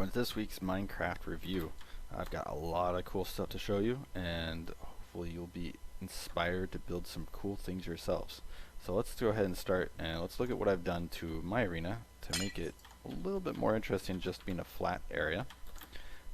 On this week's Minecraft review, I've got a lot of cool stuff to show you, and hopefully you'll be inspired to build some cool things yourselves. So let's go ahead and start, and let's look at what I've done to my arena to make it a little bit more interesting just being a flat area.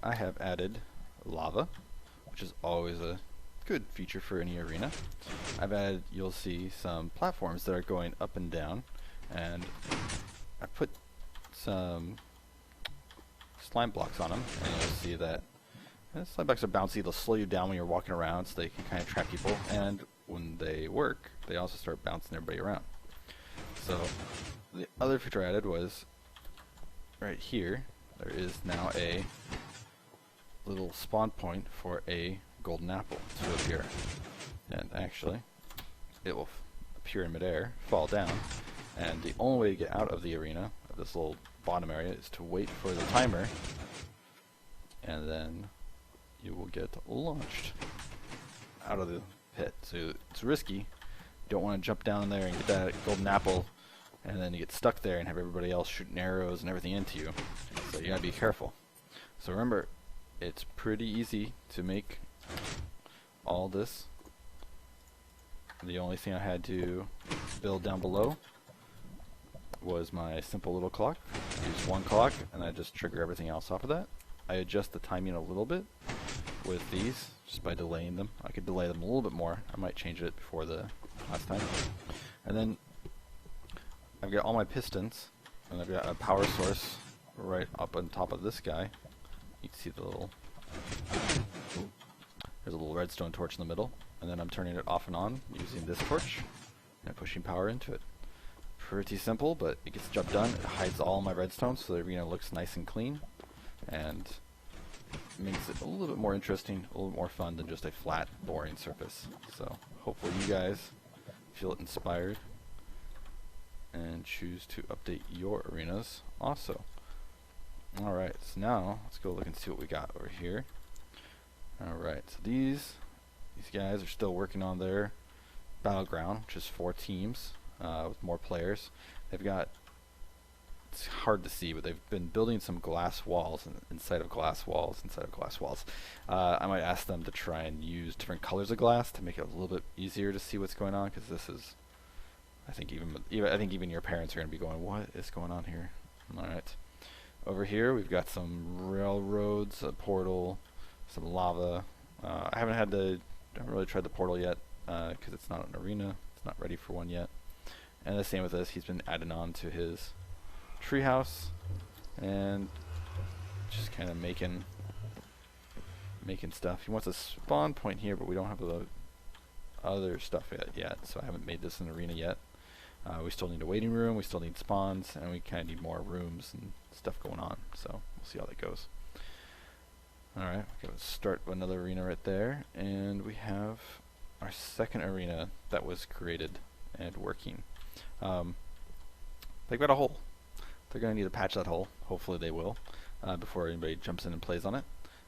I have added lava, which is always a good feature for any arena. I've added, you'll see, some platforms that are going up and down, and I put some slime blocks on them, and you'll see that slime blocks are bouncy. They'll slow you down when you're walking around, so they can kind of trap people, and when they work, they also start bouncing everybody around. So the other feature I added was right here, there is now a little spawn point for a golden apple to appear, and actually it will appear in midair, fall down, and the only way to get out of the arena, of this little bottom area, is to wait for the timer, and then you will get launched out of the pit. So it's risky. You don't want to jump down there and get that golden apple and then you get stuck there and have everybody else shooting arrows and everything into you. So you gotta be careful. So remember, it's pretty easy to make all this. The only thing I had to build down below was my simple little clock. I use one clock and I just trigger everything else off of that. I adjust the timing a little bit with these just by delaying them. I could delay them a little bit more. I might change it before the last time. And then I've got all my pistons, and I've got a power source right up on top of this guy. You can see the little, there's a little redstone torch in the middle, and then I'm turning it off and on using this torch and pushing power into it. Pretty simple, but it gets the job done. It hides all my redstone so the arena looks nice and clean, and makes it a little bit more interesting, a little bit more fun than just a flat, boring surface. So hopefully you guys feel inspired and choose to update your arenas also. Alright, so now let's go look and see what we got over here. Alright, so these guys are still working on their battleground, which is 4 teams with more players. They've got, it's hard to see, but they've been building some glass walls inside of glass walls inside of glass walls. I might ask them to try and use different colors of glass to make it a little bit easier to see what's going on, because this is, I think even your parents are going to be going, what is going on here? Alright. Over here we've got some railroads, a portal, some lava. I haven't really tried the portal yet because it's not an arena. It's not ready for one yet. And the same with this. He's been adding on to his treehouse and just kind of making stuff. He wants a spawn point here, but we don't have the other stuff yet, so I haven't made this an arena yet. We still need a waiting room, we still need spawns, and we kind of need more rooms and stuff going on, so we'll see how that goes. Alright, let's start another arena right there, and we have our second arena that was created and working. They've got a hole. They're going to need to patch that hole, hopefully they will, before anybody jumps in and plays on it.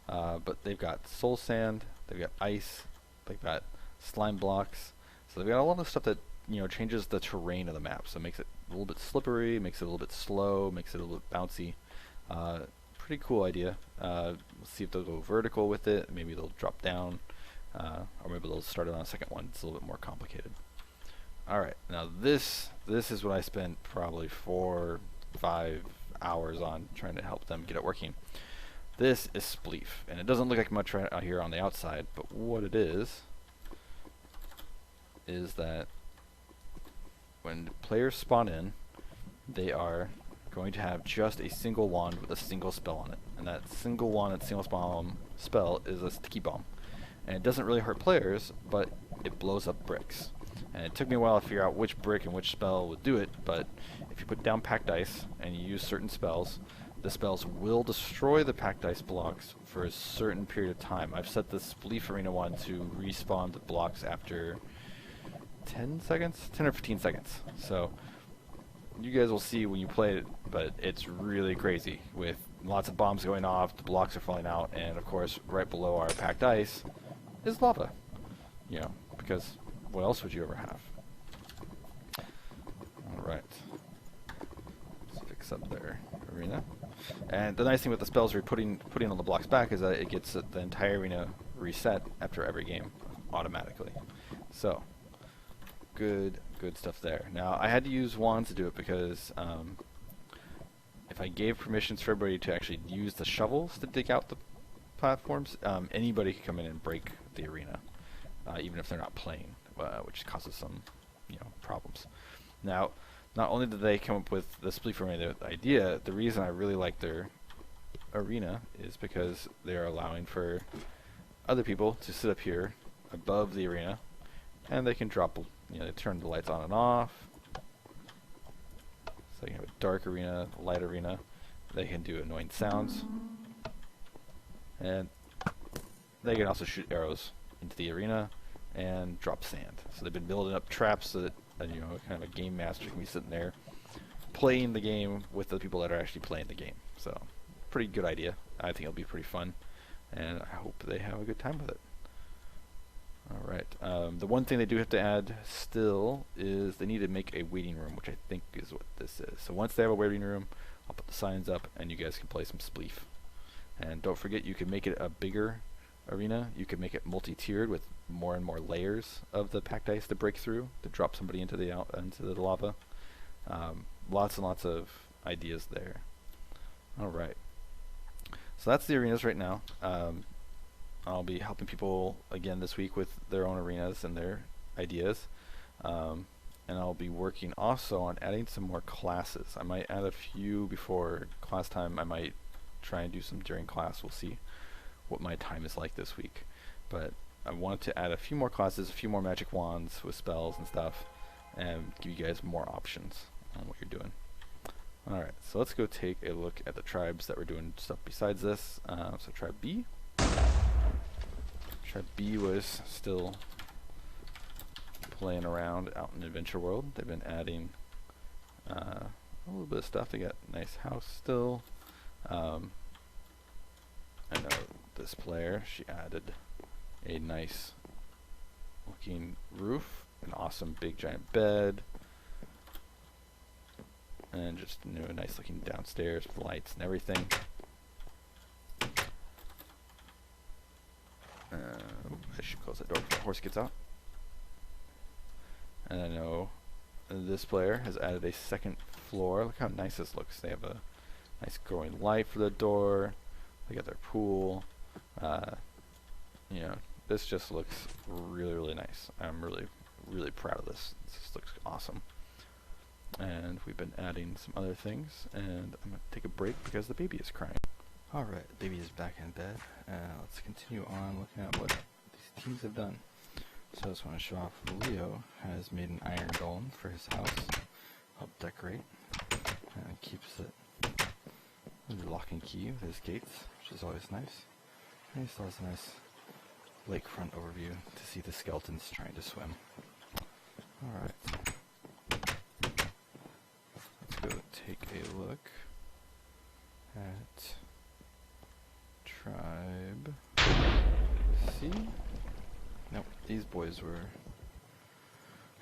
But they've got soul sand, they've got ice, they've got slime blocks, so they've got a lot of stuff that changes the terrain of the map, so it makes it a little bit slippery, makes it a little bit slow, makes it a little bit bouncy. Pretty cool idea. We'll see if they'll go vertical with it, maybe they'll drop down, or maybe they'll start it on a second one. It's a little bit more complicated. Alright, now this is what I spent probably 4-5 hours on trying to help them get it working. This is Spleef, and it doesn't look like much right out here on the outside, but what it is that when players spawn in, they are going to have just a single wand with a single spell on it. And that single wand and single spell is a sticky bomb. And it doesn't really hurt players, but it blows up bricks. And it took me a while to figure out which brick and which spell would do it, but if you put down packed ice and you use certain spells, the spells will destroy the packed ice blocks for a certain period of time. I've set the Spleef Arena one to respawn the blocks after 10 seconds? 10 or 15 seconds. So you guys will see when you play it, but it's really crazy with lots of bombs going off, the blocks are falling out, and of course right below our packed ice is lava. Because what else would you ever have? Alright. Let's fix up there. arena. And the nice thing with the spells you're putting on the blocks back is that it gets the entire arena reset after every game automatically. So good stuff there. Now I had to use wands to do it because if I gave permissions for everybody to actually use the shovels to dig out the platforms, anybody could come in and break the arena, even if they're not playing, which causes some, problems. Now, not only did they come up with the Spleef arena idea, the reason I really like their arena is because they're allowing for other people to sit up here above the arena, and they can drop, they turn the lights on and off. So they can have a dark arena, a light arena. They can do annoying sounds, and they can also shoot arrows into the arena and drop sand. So they've been building up traps so that kind of a game master can be sitting there playing the game with the people that are actually playing the game. So pretty good idea. I think it'll be pretty fun, and I hope they have a good time with it. Alright, the one thing they do have to add still is they need to make a waiting room, which I think is what this is. So once they have a waiting room, I'll put the signs up and you guys can play some Spleef. And don't forget, you can make it a bigger arena. You can make it multi-tiered with more and more layers of the packed ice to break through, to drop somebody into the lava. Lots and lots of ideas there. Alright, so that's the arenas right now. I'll be helping people again this week with their own arenas and their ideas. And I'll be working also on adding some more classes. I might add a few before class time. I might try and do some during class. We'll see what my time is like this week. But I wanted to add a few more classes, a few more magic wands with spells and stuff, and give you guys more options on what you're doing. Alright, so let's go take a look at the tribes that were doing stuff besides this. So tribe B. Tribe B was still playing around out in Adventure World. They've been adding a little bit of stuff. They got a nice house still. I know this player, she added a nice looking roof, an awesome big giant bed, and just a nice looking downstairs with lights and everything. I should close that door before the horse gets out. And I know this player has added a second floor. Look how nice this looks. They have a nice growing light for the door. They got their pool. This just looks really nice. I'm really proud of this. This just looks awesome. And we've been adding some other things, and I'm gonna take a break because the baby is crying. Alright, the baby is back in bed. Let's continue on looking at what these teams have done. So I just want to show off Leo has made an iron golem for his house. Help decorate. And keeps it under lock and key with his gates, which is always nice. And he still has a nice lakefront overview to see the skeletons trying to swim. Alright. Let's go take a look at Tribe C. Nope, these boys were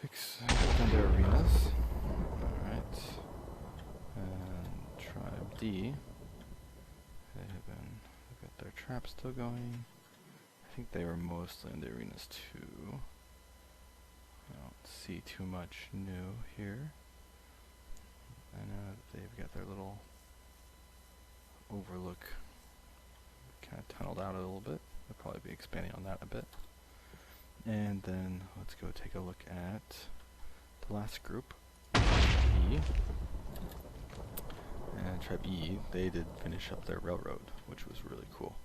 in their arenas. Alright. And Tribe D. They've got their traps still going. I think they were mostly in the arenas too. I don't see too much new here. I know that they've got their little overlook kind of tunneled out a little bit. They'll probably be expanding on that a bit. And then let's go take a look at the last group, E. And Tribe E, they did finish up their railroad, which was really cool.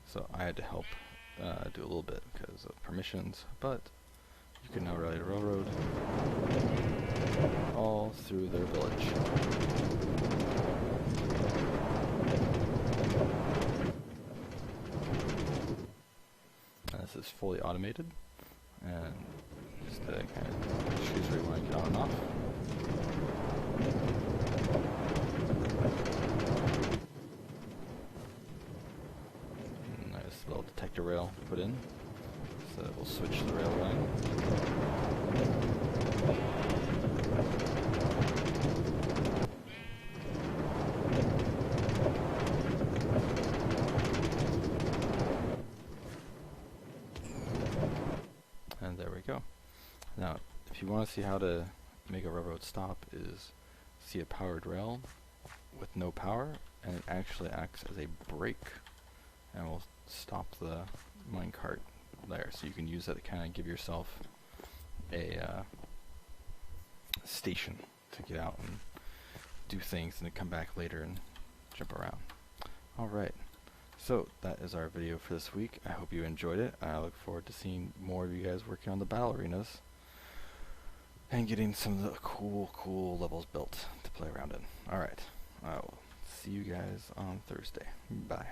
So I had to help do a little bit because of permissions, but you can now ride a railroad all through their village. This is fully automated, and just kind of choose where you want to get on and off. Nice little detector rail put in, so we'll switch the rail line. go. Now, if you want to see how to make a railroad stop, is see a powered rail with no power, and it actually acts as a brake, and will stop the minecart there. So you can use that to kind of give yourself a station to get out and do things, and then come back later and jump around. Alright, so that is our video for this week. I hope you enjoyed it. I look forward to seeing more of you guys working on the battle arenas and getting some of the cool levels built to play around in. Alright, I will see you guys on Thursday. Bye.